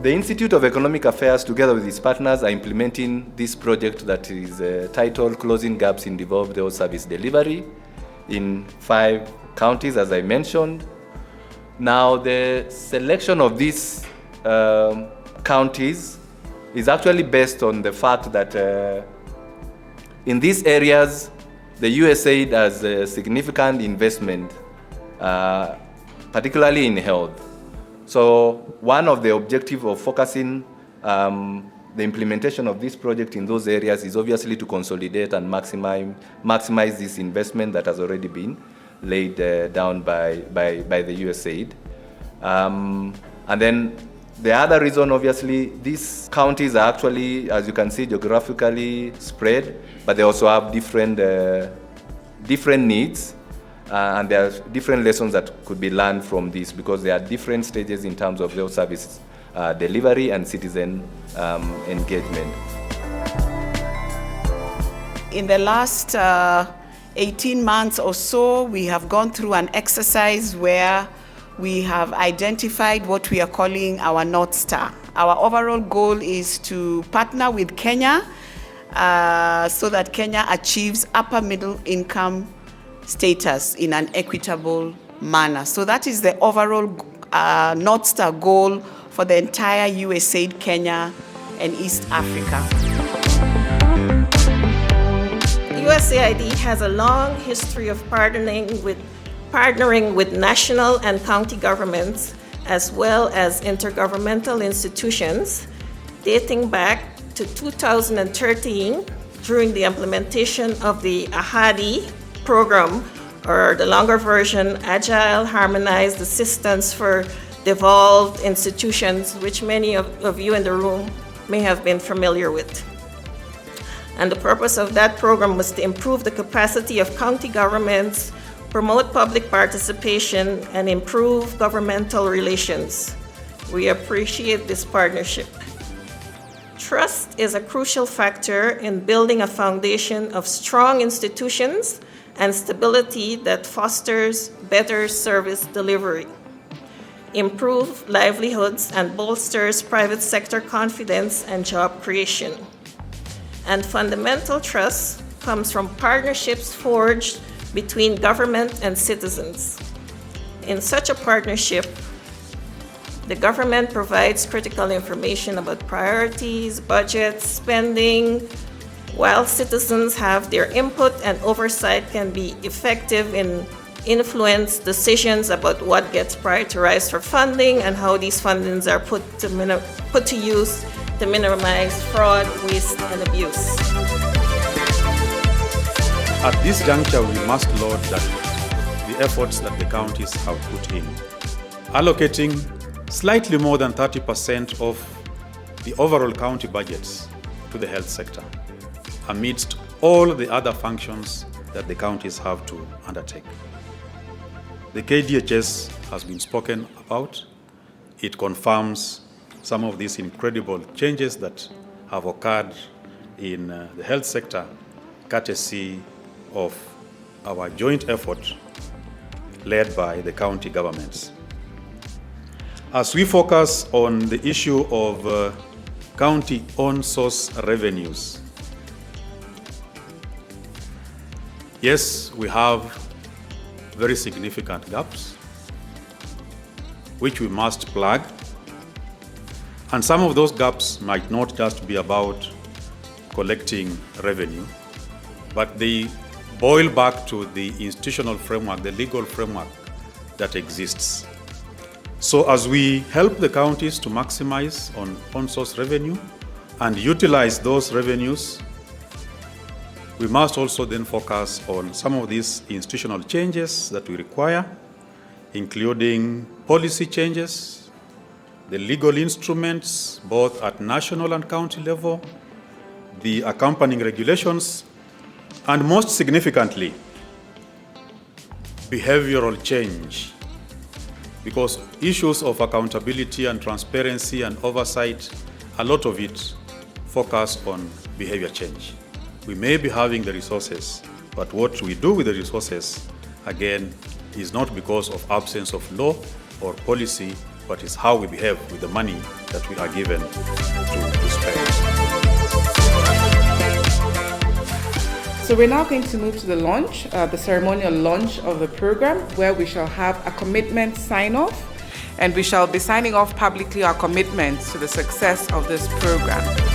The Institute of Economic Affairs, together with its partners, are implementing this project that is titled Closing Gaps in Devolved Health Service Delivery in 5 counties, as I mentioned. Now, the selection of these counties is actually based on the fact that in these areas, the USAID has a significant investment, particularly in health. So one of the objectives of focusing the implementation of this project in those areas is obviously to consolidate and maximize this investment that has already been laid down by the USAID. And then the other reason, obviously, these counties are actually, as you can see, geographically spread, but they also have different needs, and there are different lessons that could be learned from this because there are different stages in terms of health service delivery and citizen engagement. In the last 18 months or so, we have gone through an exercise where we have identified what we are calling our North Star. Our overall goal is to partner with Kenya so that Kenya achieves upper middle income status in an equitable manner. So that is the overall North Star goal for the entire USAID Kenya and East Africa. USAID has a long history of partnering with national and county governments as well as intergovernmental institutions dating back to 2013 during the implementation of the AHADI program, or the longer version, Agile Harmonized Assistance for Devolved Institutions, which many of you in the room may have been familiar with. And the purpose of that program was to improve the capacity of county governments, promote public participation, and improve governmental relations. We appreciate this partnership. Trust is a crucial factor in building a foundation of strong institutions and stability that fosters better service delivery, improve livelihoods, and bolsters private sector confidence and job creation. And fundamental trust comes from partnerships forged between government and citizens. In such a partnership, the government provides critical information about priorities, budgets, spending, while citizens have their input and oversight can be effective in influence decisions about what gets prioritized for funding and how these fundings are put to use to minimize fraud, waste, and abuse. At this juncture, we must laud the efforts that the counties have put in, allocating slightly more than 30% of the overall county budgets to the health sector, amidst all the other functions that the counties have to undertake. The KDHS has been spoken about. It confirms some of these incredible changes that have occurred in the health sector, courtesy of our joint effort led by the county governments. As we focus on the issue of county on-source revenues, yes, we have very significant gaps which we must plug, and some of those gaps might not just be about collecting revenue, but they boil back to the institutional framework, the legal framework that exists. So as we help the counties to maximize on-source revenue and utilize those revenues, we must also then focus on some of these institutional changes that we require, including policy changes, the legal instruments, both at national and county level, the accompanying regulations, and most significantly, behavioral change. Because issues of accountability and transparency and oversight, a lot of it focus on behavior change. We may be having the resources, but what we do with the resources, again, is not because of absence of law or policy but it's how we behave with the money that we are given to spend. So we're now going to move to the launch, the ceremonial launch of the program, where we shall have a commitment sign-off, and we shall be signing off publicly our commitments to the success of this program.